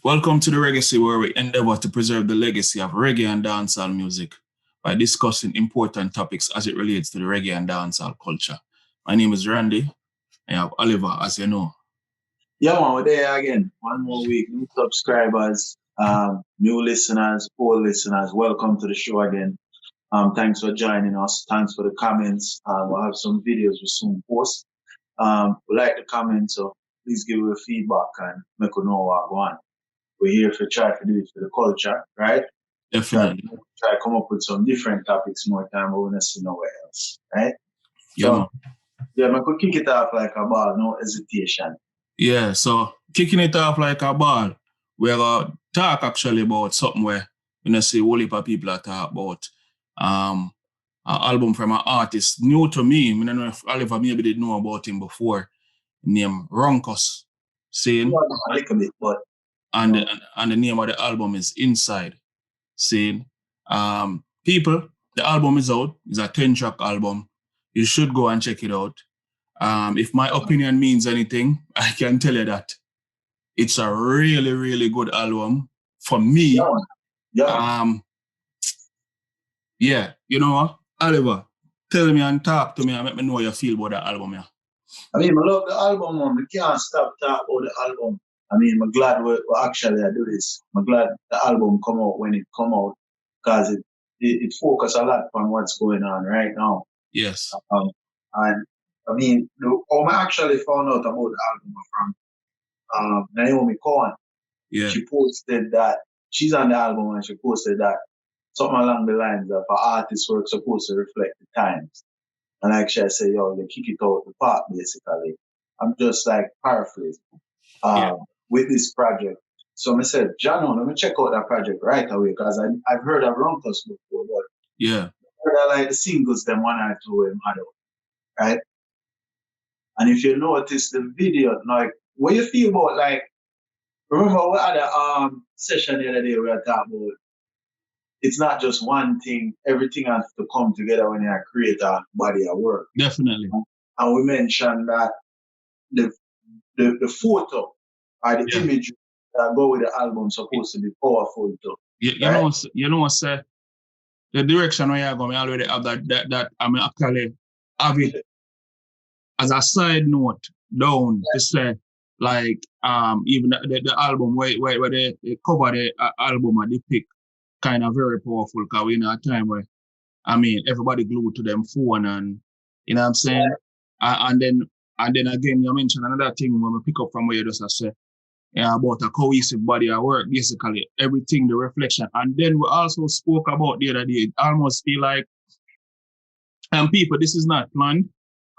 Welcome to the Reggaecy, where we endeavor to preserve the legacy of reggae and dancehall music by discussing important topics as it relates to the reggae and dancehall culture. My name is Randy. I have Oliver, as you know. Yeah, man, we're there again. One more week. New subscribers, new listeners, old listeners. Welcome to the show again. Thanks for joining us. Thanks for the comments. We'll have some videos we soon post. We like the comments, so please give us feedback and make us know what we want. We're here to try to do it for the culture, right? Definitely. Try to come up with some different topics more time, but we want to see nowhere else, right? Yeah, I could kick it off like a ball, no hesitation. Yeah, so kicking it off like a ball, we're going to talk actually about something where, see a whole heap of people are talk about an album from an artist new to me. I don't know if Oliver maybe did know about him before, named Runkus. Saying, a little bit, but and the name of the album is Inside. Saying, people, the album is out. It's a 10-track album. You should go and check it out. If my opinion means anything, I can tell you that it's a really, really good album for me. Yeah. You know what, Oliver, tell me and talk to me and let me know how you feel about the album. Yeah. I mean, I love the album, man. We can't stop talking about the album. I mean, I'm glad we actually do this. I'm glad the album come out when it come out because it focus a lot on what's going on right now. Yes. And I mean, I actually found out about the album from Naomi Cohen. Yeah. She posted that she's on the album and she posted that something along the lines of an artist's work supposed to reflect the times. And actually I say, yo, you kick it out the park, basically. I'm just like paraphrasing with this project. So I said, John, let me check out that project right away because I've heard of Runkus before, but yeah, I like the singles, them one or two in adult, right? And if you notice the video, like, what you feel about, like, remember we had a session the other day we were talking about, it's not just one thing, everything has to come together when you create a body of work. Definitely. And we mentioned that the photo or the image that go with the album supposed to be powerful too. You know, sir, the direction where you're going, I already have that I'm actually have it as a side note down to say, like, even the album where they cover the album and they pick kind of very powerful because we're in a time where, I mean, everybody glued to them phone and, you know what I'm saying? And then again, you mentioned another thing when we pick up from where you just said, about a cohesive body of work, basically, everything, the reflection. And then we also spoke about the other day, it almost feel like, and people, this is not planned,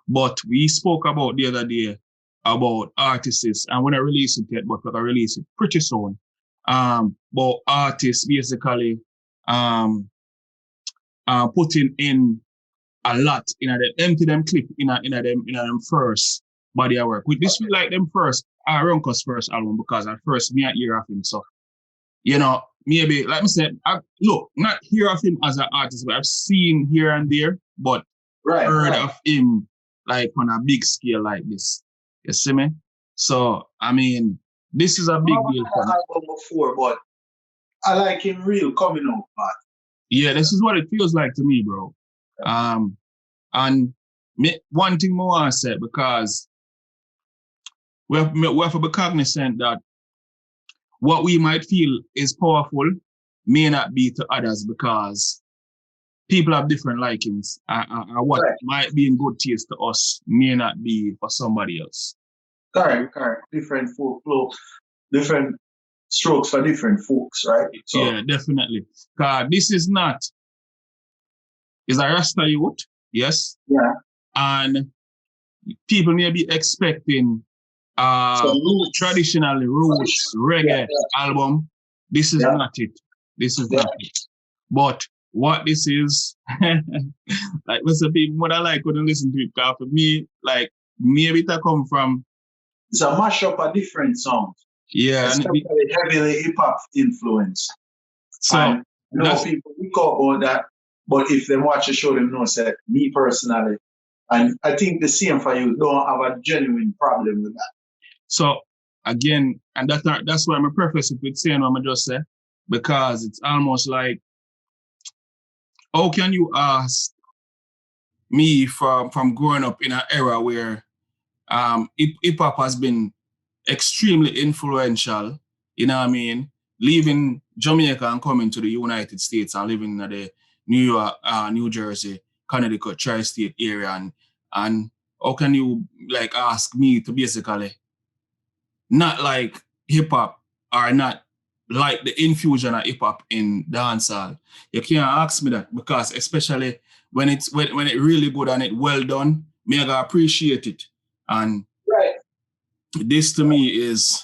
but we spoke about the other day about artists, and when I release it yet, but I release it pretty soon. But artists basically putting in a lot in them empty them clip in them first body of work. With this feel like them first Runkus first album because at first me not hear of him. So, you know, maybe like I said, look, not hear of him as an artist, but I've seen here and there, but heard of him like on a big scale like this. You see me? So I mean, this is a big deal for me. Album before, but I like him real coming out, man. Yeah, this is what it feels like to me, bro. And one thing more I said, because we have to be cognizant that what we might feel is powerful may not be to others because people have different likings. And what might be in good taste to us may not be for somebody else. Correct. Different folk flow, different strokes for different folks, right? So, yeah, definitely. Because this is not, it's a Rasta youth, yes? Yeah. And people may be expecting traditionally roots reggae album. This is not it. This is not it. But what this is, like most people what I like when I listen to it, because for me, like maybe it come from. It's a mashup of different songs. Yeah, especially heavily hip hop influence. So and, people we talk about that, but if they watch the show, they know that me personally, and I think the same for you, don't have a genuine problem with that. So again, and that's why I'm preface it with saying what I just said, because it's almost like, how can you ask me from growing up in an era where hip hop has been extremely influential, you know what I mean? Leaving Jamaica and coming to the United States and living in the New York, New Jersey, Connecticut, tri-state area, and how can you like ask me to basically not like hip hop or not like the infusion of hip hop in dancehall? You can't ask me that, because especially when when it really good and it well done, me I gotta appreciate it. And Right. this to me is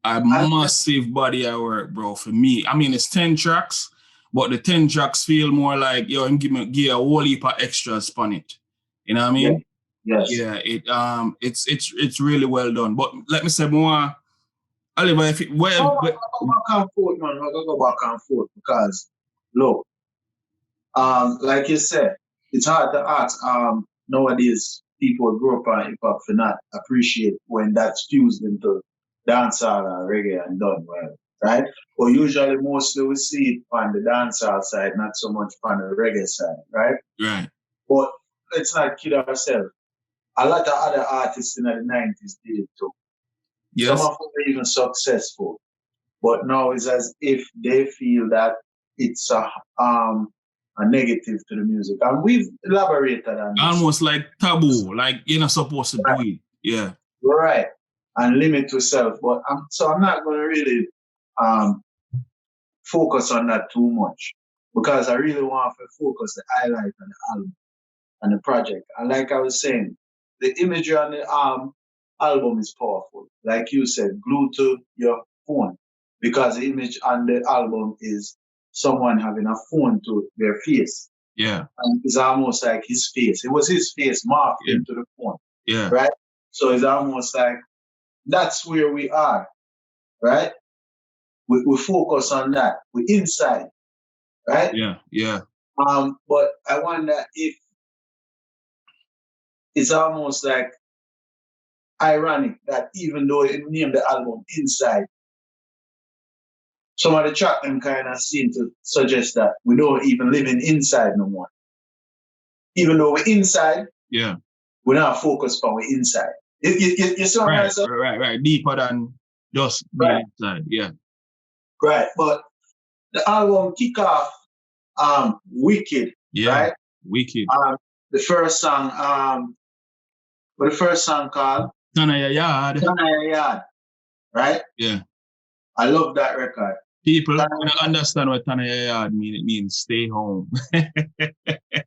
a massive body of work, bro, for me. I mean, it's 10 tracks, but the 10 tracks feel more like, yo, him give a whole heap of extras on it. You know what I mean? Yes. Yeah, it's really well done. But let me say more, Oliver, if it well, I go back and forth, man. I go back and forth because look, like you said, it's hard to ask nowadays people who grew up on hip hop for not appreciate when that's fused into dancehall and reggae and done well, right? But usually mostly we see it on the dancehall side, not so much on the reggae side, right? right. But let's not kid ourselves. A lot of other artists in the 90s did it too. Yes. Some of them are even successful. But now it's as if they feel that it's a negative to the music. And we've elaborated on this. Almost like taboo, like you're not supposed to do it. Yeah. Right. And limit yourself. But I'm not going to really focus on that too much, because I really want to focus the highlight on the album and the project. And like I was saying, the imagery on the album is powerful. Like you said, glued to your phone, because the image on the album is someone having a phone to their face. Yeah. And it's almost like his face. It was his face marked into the phone. Yeah. Right? So it's almost like that's where we are. Right? We focus on that. We're inside. Right? Yeah. Yeah. But I wonder if it's almost like ironic that even though it named the album Inside, some of the track them kind of seem to suggest that we don't even living inside no more. Even though we're inside, yeah, we're not focused on we're inside. You see what I'm saying? Right. Deeper than just being inside. Yeah. Right. But the album kick off Wicked. Yeah. Right? Wicked. The first song, what the first song called? Tanaya Yard. Tanaya Yard. Right? Yeah. I love that record. People don't understand what Tanaya Yard means. It means stay home.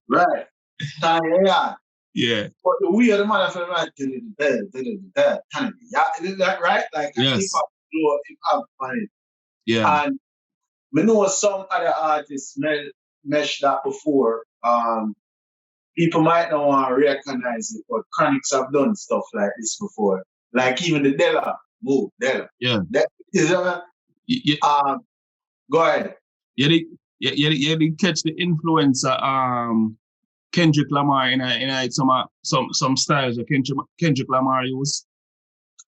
Right. Tanaya Yard. Yeah. But the weird motherfucker, right? Right? Like, yes. Hip-hop funny. Yeah. And we know some other artists mesh that before. People might not want to recognize it, but Chronics have done stuff like this before. Like even the Della move, Della. Yeah. Go ahead. You did catch the influence of Kendrick Lamar in some styles that Kendrick Lamar use?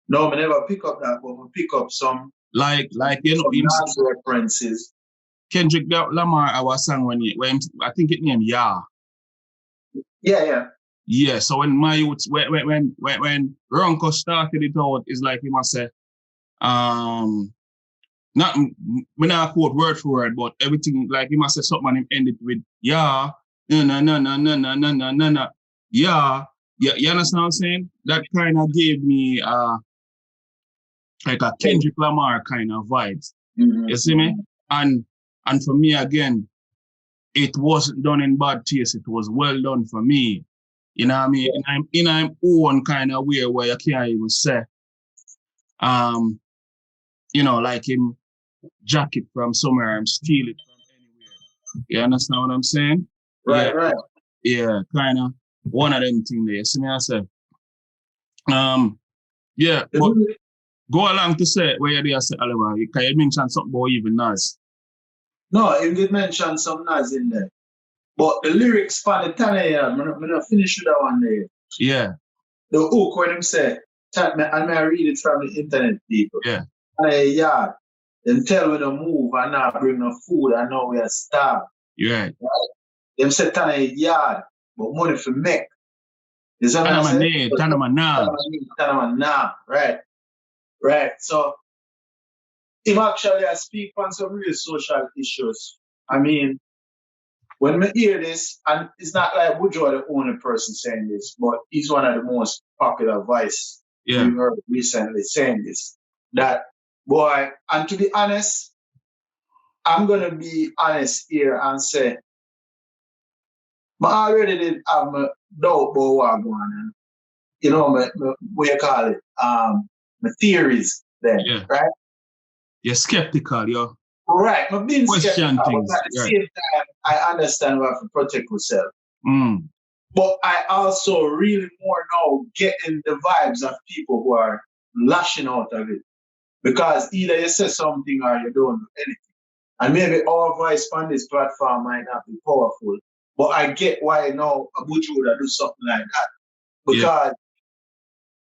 No, I never pick up that, but we pick up some like you know some references. Kendrick Lamar, our song when I think it named Yeah. Yeah. Yeah. So when my youth when Runkus started it out, it's like he must say, not when I quote word for word, but everything like he must say something and him ended with yeah, no. Yeah. You understand what I'm saying? That kind of gave me like a Kendrick Lamar kind of vibes. Mm-hmm. You see me? And for me again, it wasn't done in bad taste. It was well done for me. You know what I mean? Yeah. And I'm in my own kind of way where you can't even say, you know, like him jack it from somewhere and steal it from anywhere. You understand what I'm saying? Right, right. Yeah, kind of one of them things there. You see me, I say. Yeah, but go along to say where you say, Oliver, can you mention something about even Nas? No, you did mention some Nas in there. But the lyrics for the Tanaya, I'm going to finish with that one there. Yeah. The hook when him say, and I read it from the internet, people. Yeah. Yeah. Them tell we to move and now bring no food and now we are starved. You're right. Them say tana yard, but money for make. You see what I'm saying? Tana nah. Right. So if actually I speak on some real social issues, I mean, when I hear this, and it's not like Bujo the only person saying this, but he's one of the most popular voice we've heard recently saying this. That, boy, and to be honest, I'm going to be honest here and say, I already did have my doubt about what's going on. You know, what you call it, my theories then, right? You're skeptical, yo. Right, I'm being skeptical, things, but at the same time, I understand we have to protect yourself. But I also really more now getting the vibes of people who are lashing out of it. Because either you say something or you don't do anything. And maybe our voice on this platform might not be powerful, but I get why now Abuja would do something like that. Because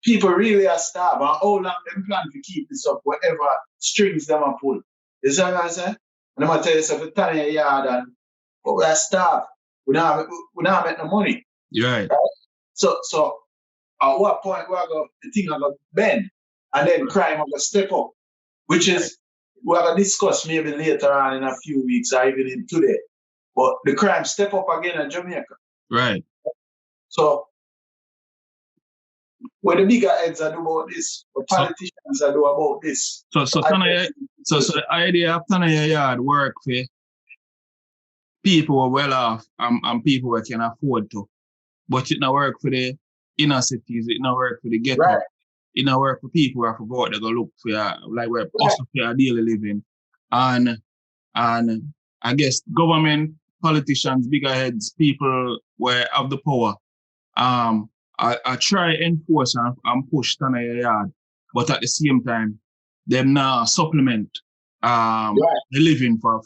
people really are starved. And how long them plan to keep this up, whatever strings them are pull. You see what I'm saying? And I'm going to tell you, if it's a yard and we are starved, we don't make no money. Right? So at what point the thing are going to bend and then crime are going to step up, which is, we're going to discuss maybe later on in a few weeks or even in today. But the crime step up again in Jamaica. Right. So what the bigger heads are do about this, what politicians are do about this. So the idea of Tanaya Yard work for people who are well off and people who can afford to. But it not work for the inner cities, it not work for the ghetto. Right. It not work for people who have to go out there go look for like we're also for a daily living. And I guess government, politicians, bigger heads, people where have the power, I try enforce and push Tanaya Yard, but at the same time, them now supplement the living for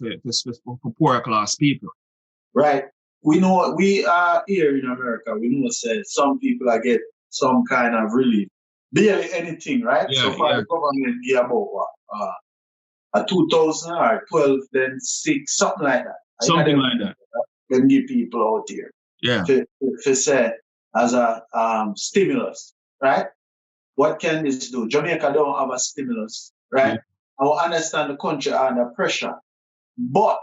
poorer class people. Right. We know we are here in America. We know that some people are get some kind of relief, barely anything, right? Yeah, so far, the government give about a 2,000 or 12, then 6, something like that. Something like that. Then give people out here. Yeah. To say as a stimulus, right? What can this do? Jamaica don't have a stimulus, right? Yeah. I understand the country under pressure, but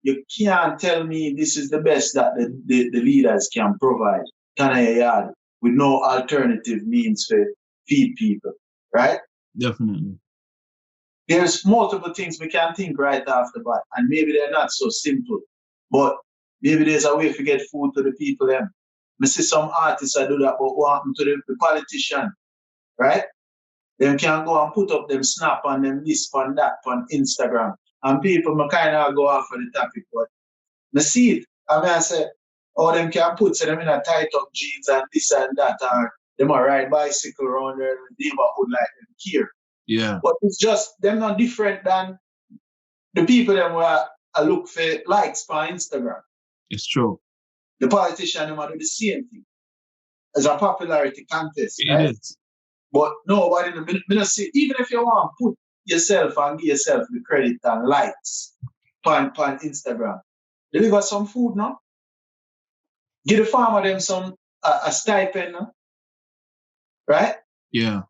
you can't tell me this is the best that the leaders can provide, Tanaya Yard, with no alternative means to feed people, right? Definitely. There's multiple things we can think right off the bat, and maybe they're not so simple, but maybe there's a way to get food to the people then. I see some artists that do that, but what happened to the politician, right? Them can go and put up them snap and them this and that on Instagram. And people may kind of go off of the topic, but I see it. I say, them can put them in a tight up jeans and this and that, or them are ride bicycle around their neighborhood like them here. Yeah. But it's just, them not different than the people them where I look for likes on Instagram. It's true. The politician them do the same thing. As a popularity contest. It right? is. But nobody, see, even if you want to put yourself and give yourself the credit and likes on Instagram, deliver some food now. Give the farmer them some a stipend now. Right? Yeah.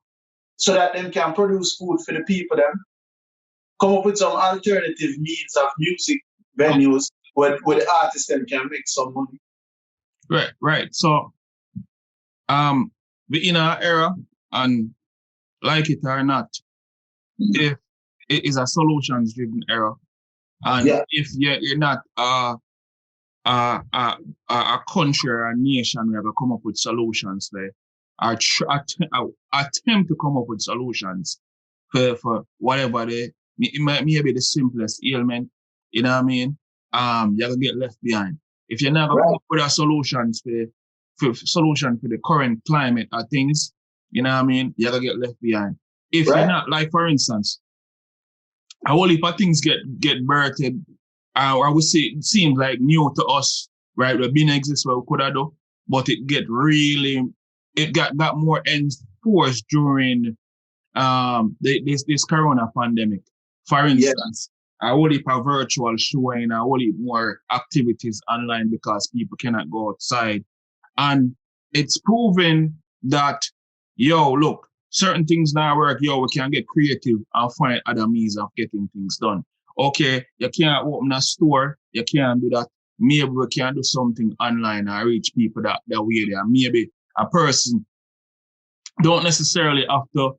So that them can produce food for the people them. Come up with some alternative means of music venues where the artists them can make some money. Right. So we're in our era, and like it or not, if it is a solutions-driven era, and if you're not a country or a nation where we come up with solutions there, or attempt to come up with solutions for whatever it may be the simplest ailment, you know what I mean? You're gonna get left behind. If you're not gonna come up with a solution for the current climate or things, you know what I mean? You're gonna get left behind. If you're not, like for instance, a whole heap of things get birthed, or I would say it seems like new to us, right? We've been exist where we could have done, but it got more ends stores during this corona pandemic. For instance, a whole heap of virtual showing, a whole heap more activities online because people cannot go outside. And it's proven that, look, certain things now work, we can get creative and find other means of getting things done. Okay, you can't open a store, you can't do that. Maybe we can do something online and reach people that way there. Maybe a person don't necessarily have to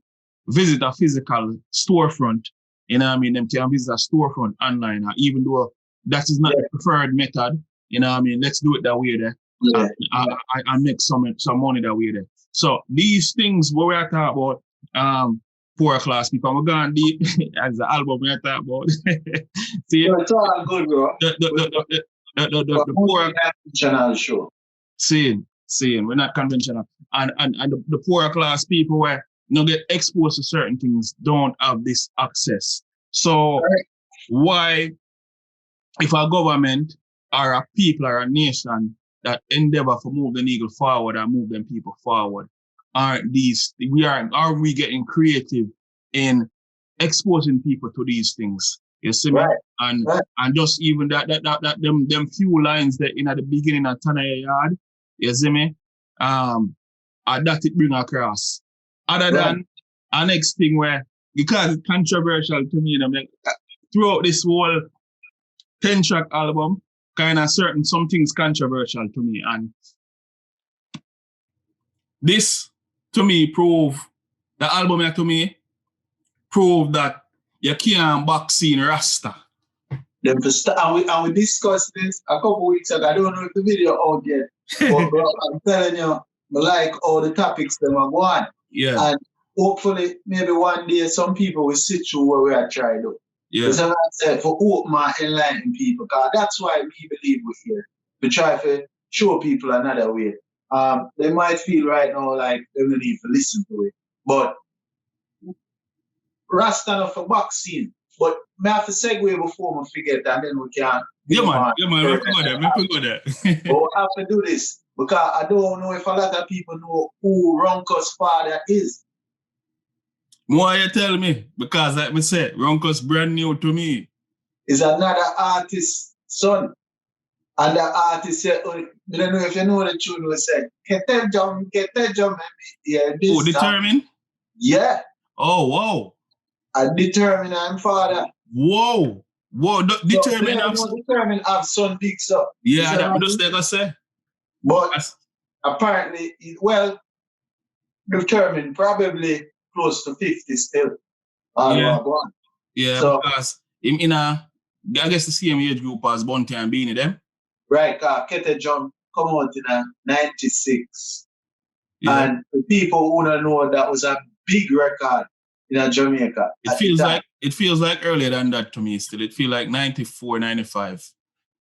visit a physical storefront. You know what I mean? Them can visit a storefront online, even though that is not the preferred method. You know what I mean? Let's do it that way there. Yeah. I make some money that way there. So these things what we are talking about, poor class people, we're going deep as the album we are talking about. See, it's all good, bro. The poor conventional show. Seeing, we're not conventional. And the poorer class people where get exposed to certain things don't have this access. So why, if a government or a people or a nation that endeavor to move the needle forward and move them people forward, are we getting creative in exposing people to these things? You see me? And just even them few lines that in at the beginning of Tanaya Yard, you see me? That it bring across. Other than our next thing where, because it's controversial to me, throughout this whole 10-track album, some things controversial to me. And this, to me, the album to me, prove that you can't box in Rasta. And we discussed this a couple weeks ago. I don't know if the video out yet. But bro, I'm telling you, I like all the topics that are going. Yeah. And hopefully, maybe one day, some people will sit through what we are trying to do. Yeah. Because I said, for open and enlighten people, because that's why we believe we're here. We try to show people another way. They might feel right now like they don't need to listen to it. But Rasta not for boxing. But I have to segue before we forget, and then we can. Yeah, man. We go there. But we have to do this because I don't know if a lot of people know who Runkus' father is. Why you tell me? Because like me said, Runkus brand new to me. Is another artist's son. And the artist said, I don't know if you know the tune we said, get that jump, yeah, this. Oh, Determined? Yeah. Oh, wow. I Determined I'm father. Whoa. Determined have son picks up. Yeah, that's just like I say. But apparently, Determined probably close to 50 still. Yeah, so, because in I guess the same age group as Bunty and Beanie them. Right, Kete Jump come out in 96. Yeah. And the people who don't know that was a big record in Jamaica. It feels like earlier than that to me still. It feels like 94, 95.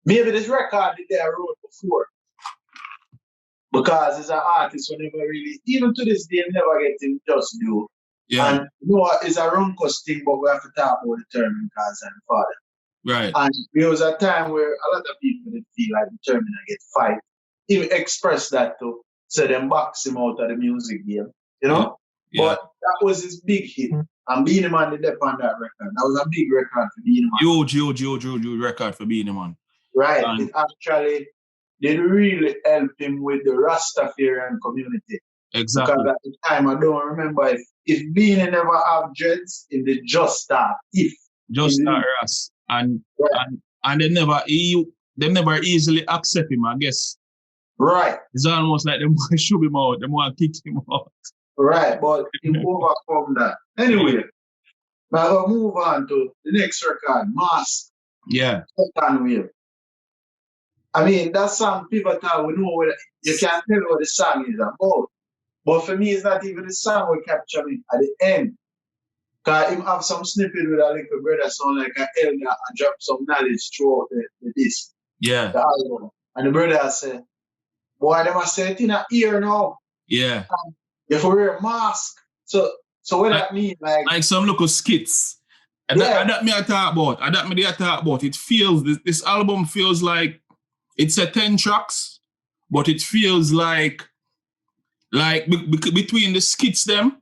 Maybe this record they wrote before. Because as an artist, we never really, even to this day, never get him just do. Yeah. And it's a Runkus thing, but we have to talk about Determined because I'm father. Right. And there was a time where a lot of people didn't feel like Determined and get fight. Even express that to so them box him out of the music game. You know? Yeah. But that was his big hit. And Beanie Man did that on that record. That was a big record for Beanie Man. Huge record for Beanie Man. Right. It actually did really help him with the Rastafarian community. Exactly. Because at the time, I don't remember if Beanie never have dreads, in the Just Start. Just Start Ras. And they never easily accept him, I guess. Right. It's almost like they want to shove him out, they want to kick him out. Right, but he overcome that. Anyway, now we'll move on to the next record, Mask. Yeah. Second Wave. I mean, that song, pivotal, we know what you can't tell what the song is about. But for me, it's not even the song will capture me at the end. Because him have some snippet with a little brother sound like an elder and drop some knowledge throughout the disc. Yeah. The album. And the brother said, boy, they must say it in an ear now. Yeah. You have to wear a mask. So what that mean? Like some local skits. And that me I talk about. It feels, this album feels like it's a 10 tracks, but it feels like Like between the skits them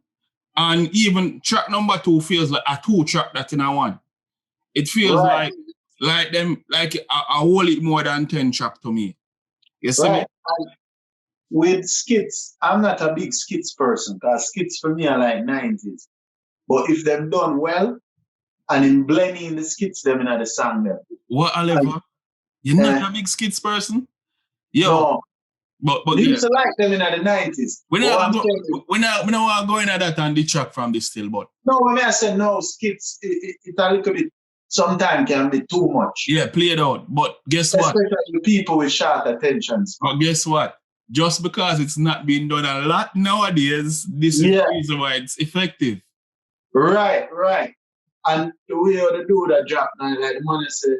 and even track number 2 feels like a 2 track that in a one. It feels like them like I hold it more than 10 track to me. You see me? And with skits, I'm not a big skits person because skits for me are like 90s. But if them done well and in blending the skits them in the song them. What, Oliver? You're not a big skits person? Yo. No. But you used to like them in the 90s. We don't want to go into that and detract from this still, but. No, when I said no, skits, it a little bit, sometimes can be too much. Yeah, play it out. But guess what? Especially people with short attentions. But guess what? Just because it's not being done a lot nowadays, this is the reason why it's effective. Right. And the way they do that drop now, like the man said,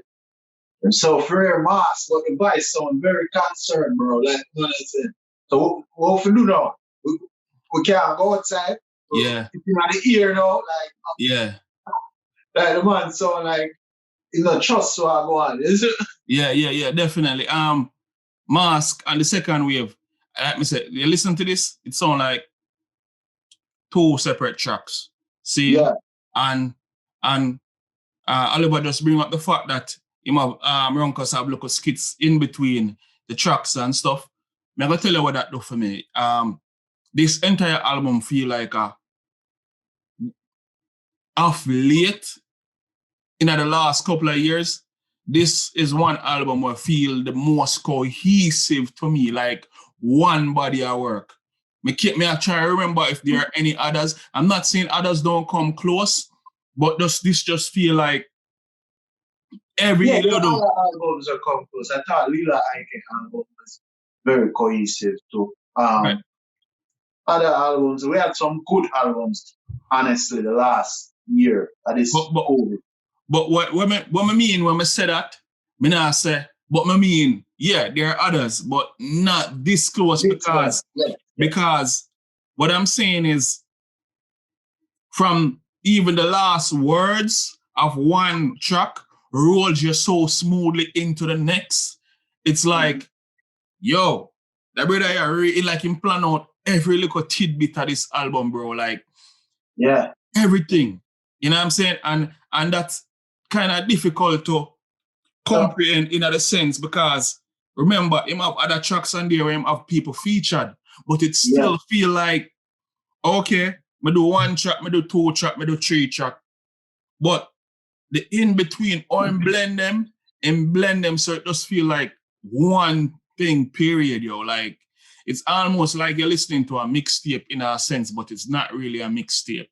I'm so fair mask, but the boys sound very concerned, bro. Like the man said. So what we do now? We can't go outside. Yeah. It's in the ear now, like. Yeah. Like the man sound like, you know, trust so I go on, is it? Yeah, definitely. Mask and the second wave. Like me say, you listen to this, it sound like 2 separate tracks. See? Yeah. And Oliver just bring up the fact that him have Runkus have local skits in between the tracks and stuff. I'm gonna tell you what that do for me. This entire album feel like off late in the last couple of years. This is one album where I feel the most cohesive to me, like one body of work. Me I try to remember if there are any others. I'm not saying others don't come close, but this just feel like every little albums are come close. I thought Lila Ike album was very cohesive too. Right. Other albums, we had some good albums, honestly, the last year. But what I mean when I say that, I not say, but I mean, yeah, there are others, but not this close because what I'm saying is from even the last words of one track rolls you so smoothly into the next. It's like, yo, that brother I really like him plan out every little tidbit of this album, bro. Like, yeah, everything. You know what I'm saying? And that's kind of difficult to comprehend in a sense because remember, him have other tracks on there where him have people featured, but it still feel like, okay, me do 1 track, me do 2 track, me do 3 track. But the in-between, or blend them so it just feel like one thing, period, yo. Like, it's almost like you're listening to a mixtape in a sense, but it's not really a mixtape.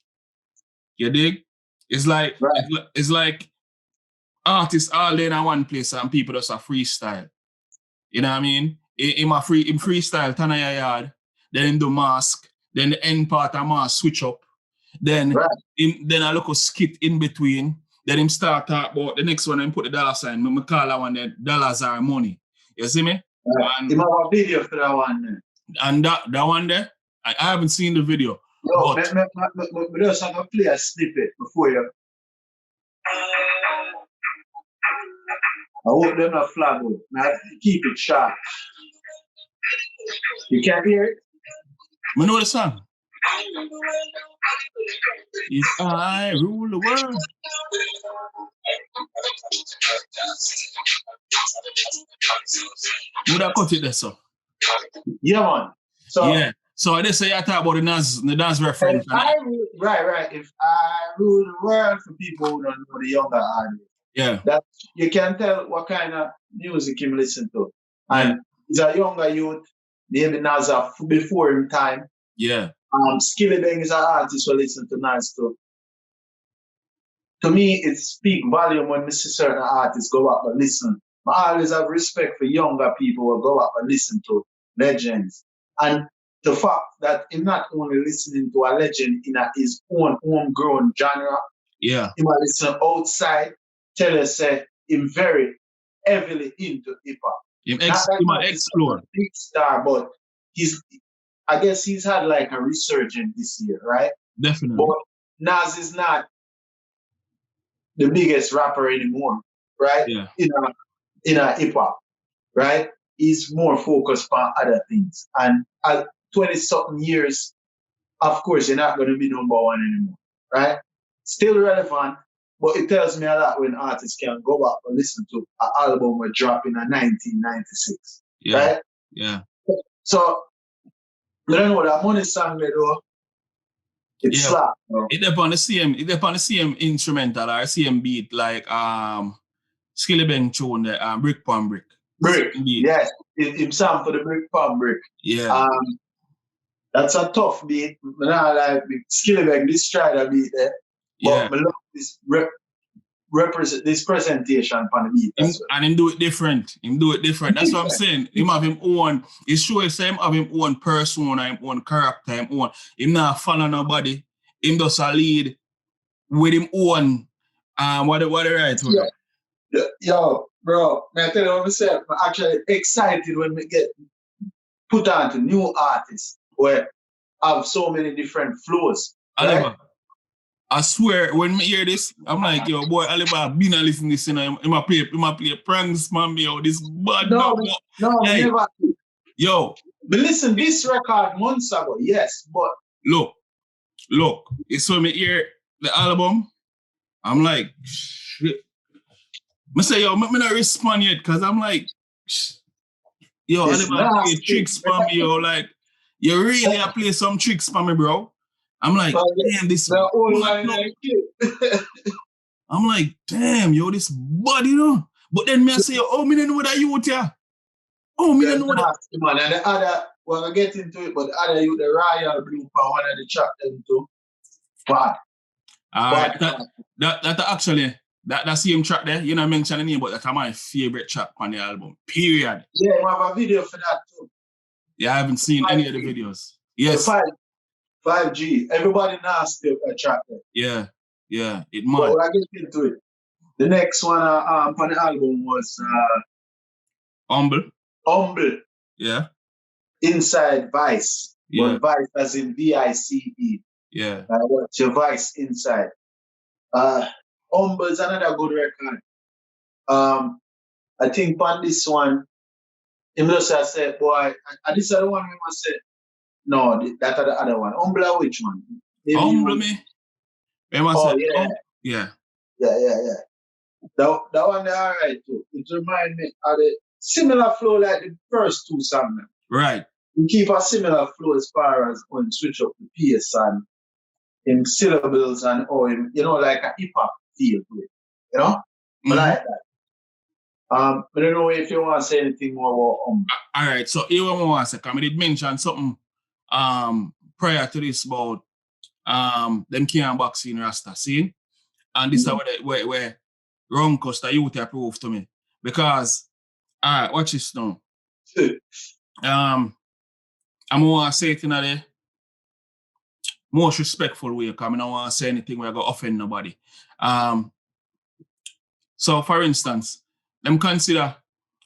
You dig? It's like it's like artists all day in one place and people just a freestyle. You know what I mean? In freestyle, Tanaya Yard, then in the mask, then the end part of mask switch up. Then then I look a skit in between. Then him start talk about the next one and put the dollar sign. I call that one the dollars are money. You see me? And him have a video for that one there. And that one there, I haven't seen the video. No, but just have to play a snippet before you. I hope they're not flag out. Now keep it sharp. You can't hear it? I know the song. If I rule the world. Would I cut it there, so? Yeah, man. So yeah. So they say you talk about the Nas reference. Right. If I rule the world, for people who don't know the younger audience. Yeah. That you can tell what kind of music him listen to. And he's a younger youth, maybe Nas before him time. Yeah. Skilly Bang is an artist who listen to Nas too. To me, it speaks volume when I see certain artists go up and listen. I always have respect for younger people who go up and listen to legends. And the fact that he's not only listening to a legend in his own homegrown genre, he might listen outside, tell us that he's very heavily into hip-hop. He might explore. Big star, but I guess he's had like a resurgence this year, right? Definitely. But Nas is not the biggest rapper anymore, right? Yeah. In a hip hop, right? He's more focused on other things. And 20-something years, of course, you're not going to be number one anymore, right? Still relevant, but it tells me a lot when artists can go back and listen to an album we dropped in 1996, right? Yeah. So, you don't know that money song there, though. It's slap, bro. It depends on the same instrumental or same beat, like Skilly Bang tune, the Brick Pon Brick. Brick, yes. It sound for the Brick Pon Brick. Yeah. That's a tough beat. I like Skilly Bang, this try to beat there. But I love this this presentation on the beat. And him do it different. That's what I'm saying. Him have him own. It shows him have him own persona, him own character, him own. Him not follow nobody. Him just a lead with him own. What the right word? Yo, bro, I tell you what I'm saying. I'm actually excited when we get put on to new artists where have so many different flows. Right? I swear, when I hear this, I'm like, yo, boy, Aliba been a listen to this, and I'm a play pranks, man, yo, this bad. No, hey, never. Yo. But listen, this record months ago, yes, but. Look, it's when I hear the album, I'm like, shit. I say, yo, I'm not respond yet, because I'm like, yo, Aliba play tricks for me, yo, like, you really play some tricks for me, bro. I'm like, damn, this. I'm like, damn, yo, this body, you know. But then me I say, oh, me don't know that youth, yeah. Oh, me don't know that. Man, and the other, we're gonna get into it, but the other youth, the Royal Blue for one of the track them too. Bad. Alright, that actually, that same track there, you know, I mentioned the name, but that's my favorite track on the album. Period. Yeah, we have a video for that too. Yeah, I haven't seen any of the videos. Yes. 5G. Everybody nasty a track there. Yeah. It might. But we'll get into it. The next one on the album was Humble. Yeah. Inside Vice. Yeah. But Vice as in VICE. Yeah. What's your Vice inside? Humble is another good record. I think on this one, him just said, boy, this is the one we must say. No, that's the other one. Humble, which one? Maybe Humble me. Yeah. That one there, all right too. It reminds me of the similar flow like the first two songs. Right. You keep a similar flow as far as when switch up the pace and in syllables and you know, like a hip hop feel to it. You know? Mm-hmm. I like that. I don't know if you want to say anything more about all right, so here I want to say, I did mention something prior to this about them can't boxing Rasta scene. And this is where Runkus, the youth approved to me. Because, all right, watch this now. I'm going to say it in a most respectful way, because I don't want to say anything where I go offend nobody. So, for instance, them consider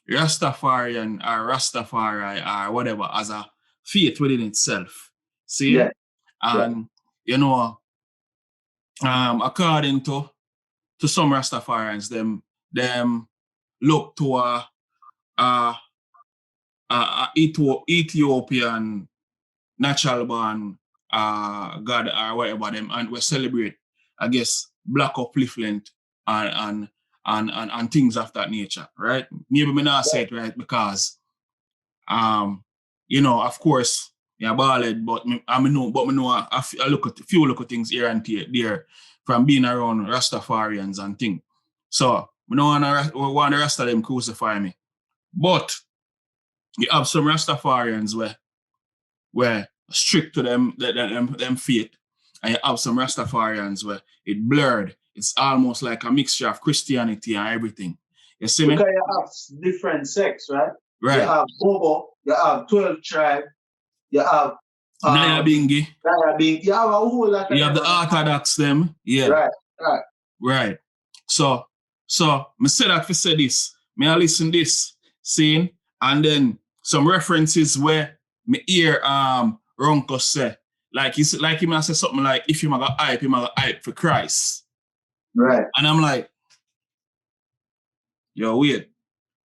Rastafarian or Rastafari or whatever as a faith within itself. See? Yeah. And, you know, according to some Rastafarians, them look to a Ethiopian natural born God or whatever them, and we celebrate, I guess, black upliftment and things of that nature, right? Maybe me not say it right because, you know, of course, yeah, ballad, but I know I look at a few look at things here and there from being around Rastafarians and things. So we don't want the rest of them crucify me. But you have some Rastafarians where strict to them faith, and you have some Rastafarians where it blurred. It's almost like a mixture of Christianity and everything. You see me? Because you have different sects, right? Right. You have Bobo, you have 12 tribe, you have Naya Bingi. You have a whole lot of you have the Orthodox them. Yeah. Right. So me say that for say this. Me I listen this scene, and then some references where me hear Runkus say, like he might say something like, if you got hype for Christ. Right. And I'm like, yo, wait.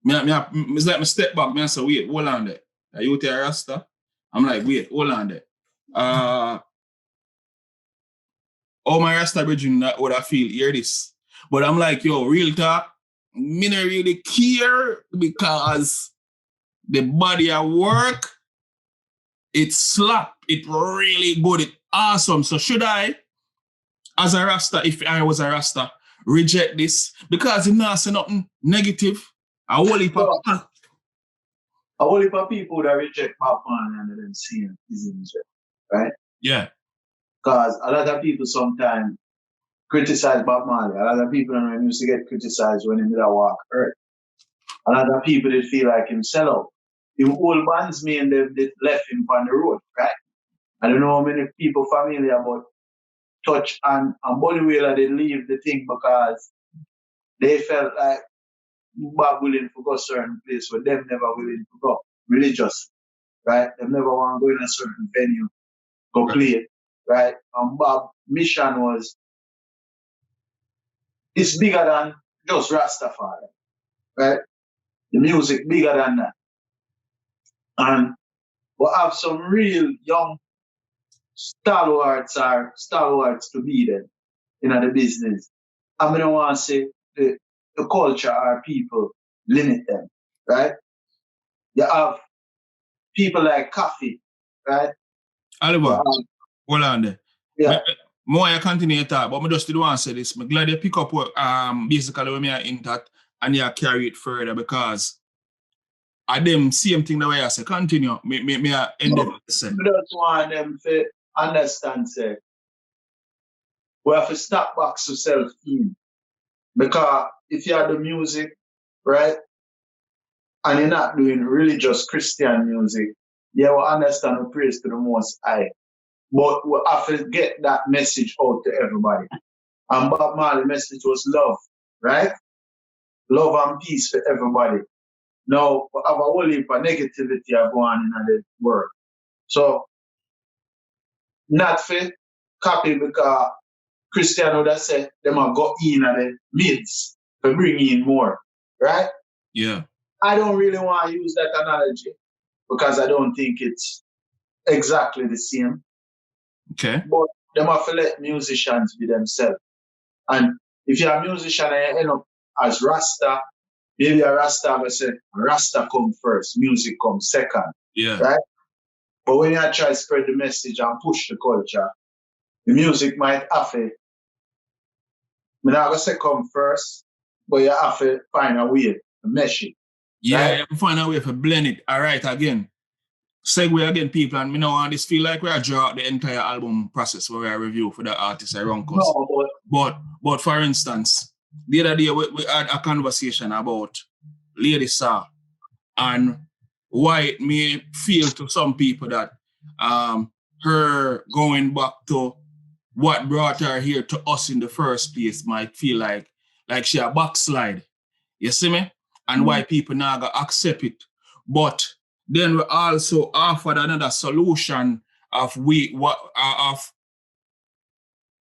It's like me step back, me and say, wait, hold on there. Are you there, Rasta? I'm like, wait, hold on there. Oh, my Rasta bridging what I feel, hear this. But I'm like, yo, real talk, me not really care because the body at work, it slap, it really good, it awesome. So should I, as a Rasta, if I was a Rasta, reject this? Because if not say nothing negative, a whole heap of people that reject Bob Marley and then see him is in jail, right? Yeah. Because a lot of people sometimes criticize Bob Marley. A lot of people don't used to get criticized when he did a walk earth. A lot of people did feel like him sell out. The old bands me and they left him on the road, right? I don't know how many people familiar about Touch and Bully Wheeler they leave the thing because they felt like Bob willing to go certain place where them never willing to go. Religious, right? They never want to go in a certain venue, go play it, right? And Bob's mission was it's bigger than just Rastafari, right? The music bigger than that. And we'll have some real young stalwarts to be there in the business. I don't want to say the culture or people limit them, right? You have people like Coffee, right? Oliver, hold on there. Yeah. More I continue to talk, but I just didn't want to say this. I'm glad you pick up what basically when I in that and you carry it further because I them same thing the way I say continue. Me I end up to say. I just want them to understand say we have to stop back to self-healing. Because if you have the music, right, and you're not doing religious Christian music, you will understand the praise to the Most High. But we have to get that message out to everybody. And Bob Marley's message was love, right? Love and peace for everybody. Now, we have a whole heap of negativity going on in the world. So, not for copy because Christian would have said them are go in at the mids to bring in more, right? Yeah. I don't really want to use that analogy because I don't think it's exactly the same. Okay. But them have to let musicians be themselves. And if you're a musician and you end up as Rasta, maybe a Rasta will say, Rasta come first, music comes second. Yeah. Right? But when you try to spread the message and push the culture, the music might have to, I'm not going to say come first, but you have to find a way to mesh it. Yeah, right? you have to find a way to blend it. All right, again. Segue again, people, and me now want this feel like we are draw out the entire album process where we are review for the artist Runkus. No, but for instance, the other day we had a conversation about Lady Saw and why it may feel to some people that her going back to what brought her here to us in the first place might feel like she a backslide. You see me? And why people now gonna accept it. But then we also offered another solution of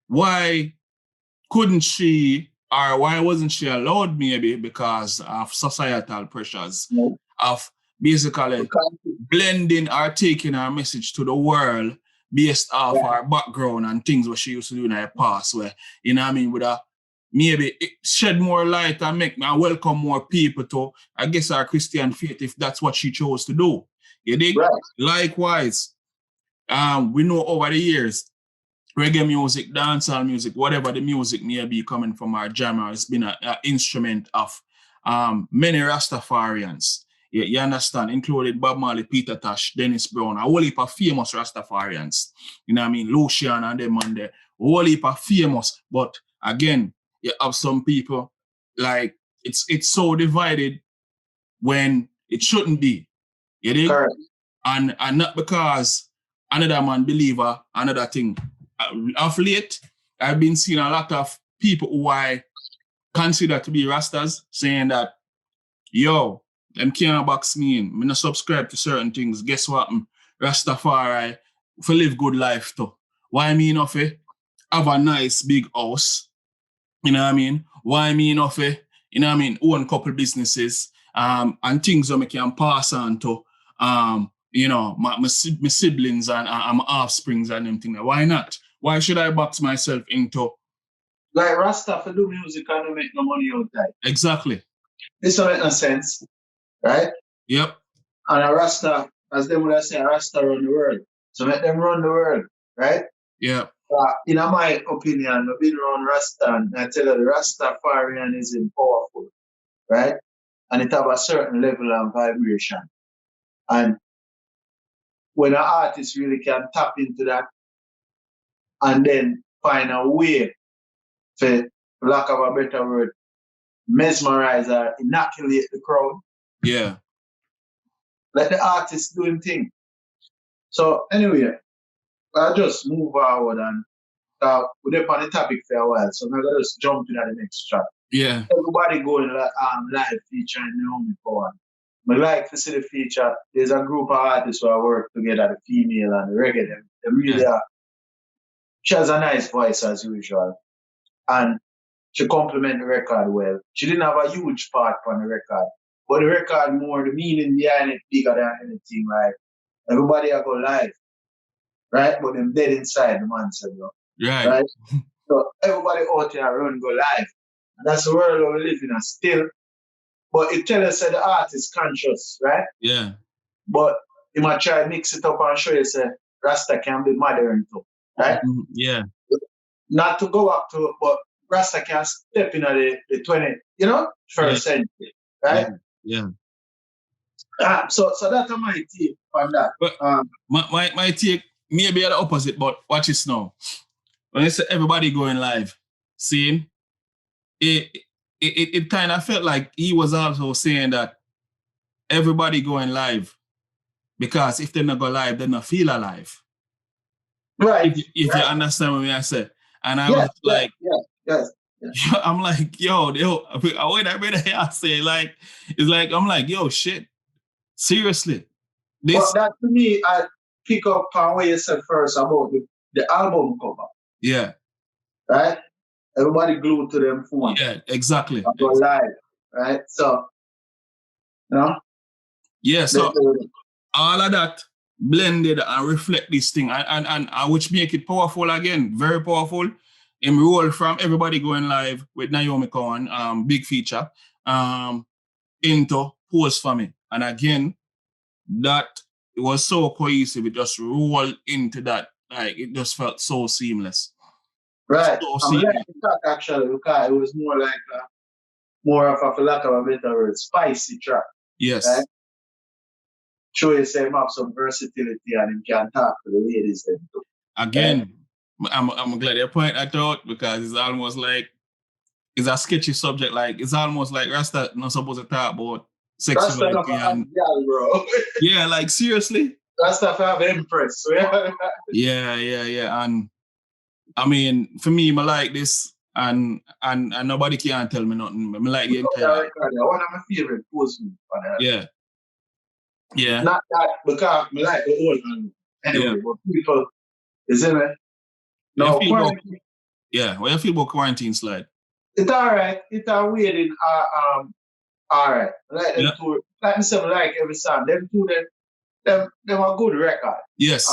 why couldn't she or why wasn't she allowed maybe because of societal pressures of basically blending or taking our message to the world based off our background and things what she used to do in her past where, you know what I mean, with a maybe it shed more light and make me welcome more people to, I guess, our Christian faith if that's what she chose to do. You dig? Right. Likewise, we know over the years, reggae music, dancehall music, whatever the music may be coming from our genre, has been an instrument of many Rastafarians. You understand? Included Bob Marley, Peter Tosh, Dennis Brown, a whole heap of famous Rastafarians. You know what I mean? Lucian and them and the whole heap of famous. But again, you have some people like it's so divided when it shouldn't be. You dig? Correct. And not because another man believer, another thing. Of late, I've been seeing a lot of people who I consider to be Rastas saying that, yo, them can't box me in. I'm not subscribe to certain things. Guess what? Rastafari, for live good life too. Why me enough have a nice big house? You know what I mean? Why me enough you know what I mean? Own couple businesses and things that I can pass on to you know, my siblings and my offsprings and them things. Why not? Why should I box myself into? Like Rasta for do music and don't make no money out of it. Exactly. This don't make no sense, right? Yep. And a Rasta, as they would say, a Rasta run the world. So let them run the world, right? Yeah. In my opinion, I've been around Rasta and I tell you the Rastafarianism powerful, right? And it have a certain level of vibration. And when an artist really can tap into that and then find a way, for lack of a better word, mesmerize or inoculate the crowd, Yeah. let the artist do him thing. So anyway, I'll just move forward and we're on the topic for a while, so I'm gonna just jump into the next track. Yeah. Everybody going live featuring Naomi Cohen. I like to see the feature. There's a group of artists who I work together, the female and the reggae. They really are. She has a nice voice as usual. And she complement the record well. She didn't have a huge part on the record. But the record more, the meaning behind it bigger than anything. Like everybody are go live. Right? But them dead inside the man said, right? So everybody out there run go live. And that's the world we live in still. But it tells us that the art is conscious, right? Yeah. But you might try to mix it up and show you say Rasta can be modern too. Right? Yeah. Not to go up to it, but Rasta can step in the 20, first century. Right? Yeah. So that's my take on that. But my take maybe the opposite, but watch this now. When you say everybody going live, seeing it kind of felt like he was also saying that everybody going live because if they not go live, they not feel alive. Right. If you understand what I said. And I was like, I'm like, yo, when I read it, I say like, it's like, I'm like, yo, shit, seriously. But that to me, I pick up on what you said first about the album cover. Yeah. Right? Everybody glued to them phone. Yeah, exactly. Go live, right? So, Yeah, so all of that blended and reflect this thing and which make it powerful again, very powerful. In roll from everybody going live with Naomi Cohen, big feature, into Pose for Me. And again, that it was so cohesive, it just rolled into that. Like it just felt so seamless. Right. So I'm like the track actually because it was more like more of a, for lack of a better word, spicy track. Yes. Right? Show you say him have some versatility and him can talk to the ladies then too. Again, right? I'm glad you point that out because it's almost like it's a sketchy subject. Like it's almost like Rasta not supposed to talk about sexuality and bro. Yeah, like seriously. Rasta have Empress. Yeah. And I mean, for me, I like this, and nobody can tell me nothing. I like the entire. One of my favorite posts. Yeah. Not that because I like the old one anyway, but people, isn't it? No, what you feel about Quarantine Slide? It's all right. It's a weird in all right. Like them two, like me say, like every song. Them two, them are good records. Yes.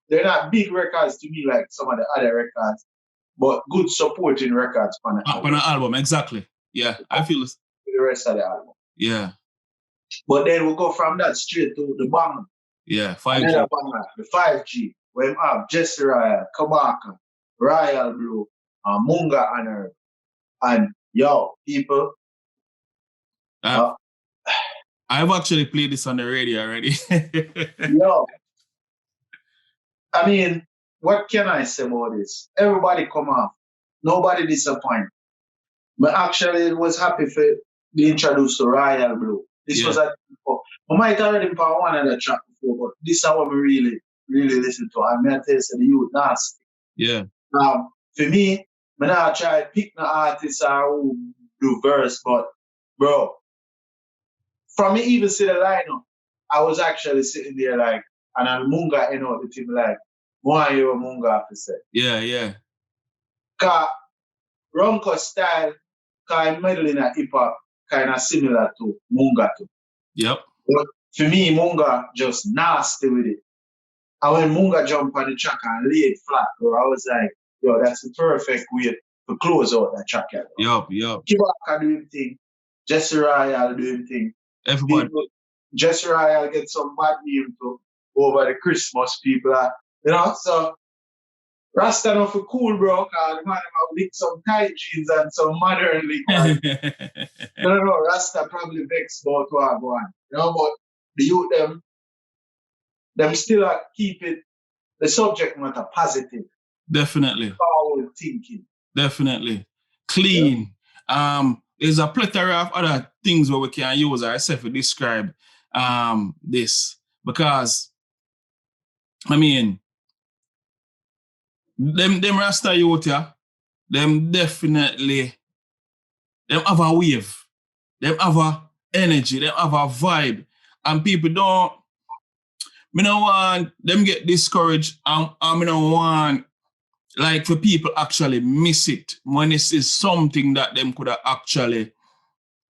They're not big records to me like some of the other records, but good supporting records on an album. Exactly. Yeah, I feel the rest of the album. Yeah. But then we'll go from that straight to the banger. Yeah, 5G. Banger, the 5G. Where we have Jesse Royal, Kabaka, Royal Blue, Munga and her. And yo, people. I've actually played this on the radio already. Yo. I mean, what can I say about this? Everybody come off. Nobody disappointed. But actually was happy for be introduced to Royal Blue. This was I might have heard him for one other track before, but this is what we really, really listen to. And I tell you, the youth nasty. Yeah. For me, I not try to pick the artists who do verse, but bro, from me even see the lineup, I was actually sitting there like, and I'm Munga, the team like, why you a Munga officer? Yeah. Cause Runkus style, kind of meddling at hip hop, kind of similar to Munga too. Yep. for me, Munga just nasty with it. And when Munga jumped on the track and laid flat, bro, I was like, yo, that's the perfect way to close out that track. Yup. Kibaka doing thing. Jesse Royal doing thing. Everybody. Jesse Royal get some bad name too over the Christmas people. So Rasta not for cool, bro, because the man have lick some tight jeans and some modern lick. I don't know, Rasta probably vexed about what I go on. But the youth them still keep it, the subject matter positive. Definitely. Forward thinking. Definitely. Clean. There's a plethora of other things where we can use ourselves to describe this. Because, I mean, them Rasta youth, them definitely, them have a wave. Them have a energy. Them have a vibe. And people don't, me don't want them get discouraged. And me don't want, like, for people actually miss it when this is something that them could have actually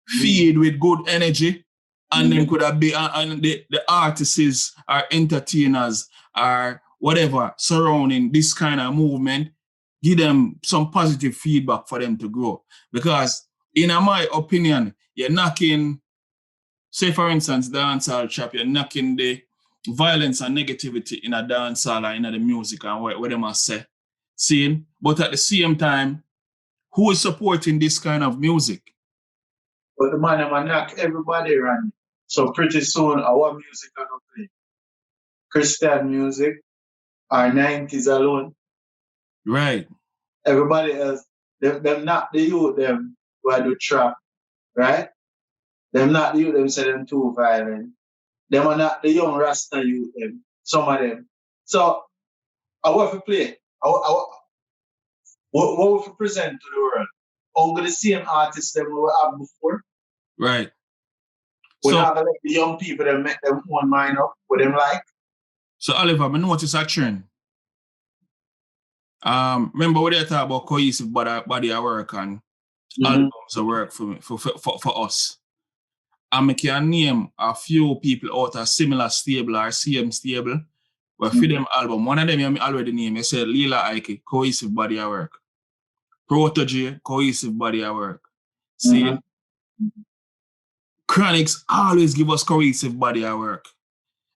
feed with good energy, and them could have been, and the artists or entertainers or whatever surrounding this kind of movement, give them some positive feedback for them to grow. Because in my opinion, you're knocking, say for instance, dancehall trap, you're knocking the violence and negativity in a dancehall or in the music and what them must say. Seeing, but at the same time, who is supporting this kind of music? But the man I'm knock everybody around. So pretty soon our music are gonna play. Christian music, our 90s alone. Right. Everybody else, them not the youth them who do trap, right? Them not the youth them say them too violent. Them are not the young Rasta youth them, some of them. So I want to play. What we present to the world? Only the same artists that we have before. Right. We're not gonna let the young people that make them own mind up what them like. So Oliver, I notice a trend. Remember when they talk about cohesive body of work and albums of work for us. And I can name a few people out of similar stable or same stable where for them album. One of them I already named. I said Lila Ike, cohesive body of work. Protege, cohesive body of work. See? Chronics always give us cohesive body of work.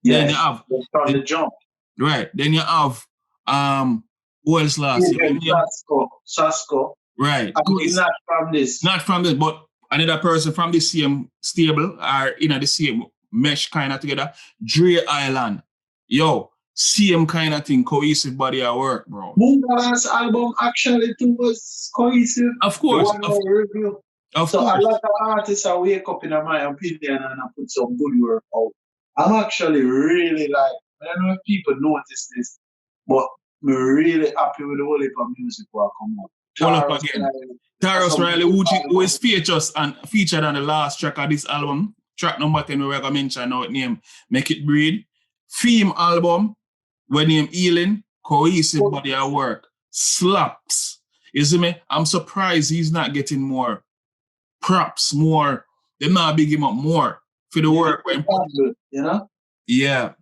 Yes. Then you have from the jump. Right. Then you have who else last? Sasko. Right. Not from this. Not from this, but another person from the same stable or the same mesh kind of together. Dre Island. Yo, same kind of thing, cohesive body of work, bro. Munga's album actually too was cohesive. Of course. So a lot of artists are wake up in my opinion and I put some good work out. I'm actually really like, I don't know if people notice this, but I'm really happy with the whole heap of music that come out. Taros Riley, who is featured on the last track of this album, track number 10, we're going to mention now, name Make It Breed. Theme album, when name Healing, cohesive body of work, slaps. You see me? I'm surprised he's not getting more props, more. They're not big him up more for the work. You know? Yeah.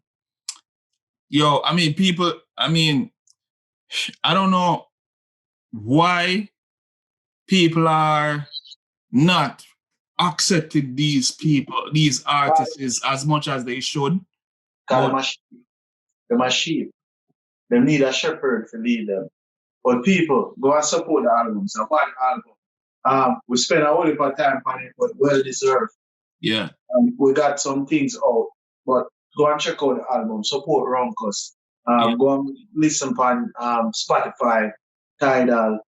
Yo, I mean, people, I don't know why people are not accepting these people, these artists as much as they should. They're sheep. They need a shepherd to lead them. But people, go and support the albums. A bad album. We spend a whole lot of time on it, but well deserved. Yeah. We got some things out, but go and check out the album. Support Runkus. Go and listen on Spotify, Tidal,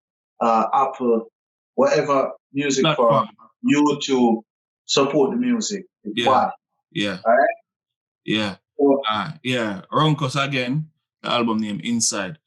Apple, whatever music for YouTube. Support the music. It's bad. Yeah. All right? Yeah. Runkus again, the album name Inside.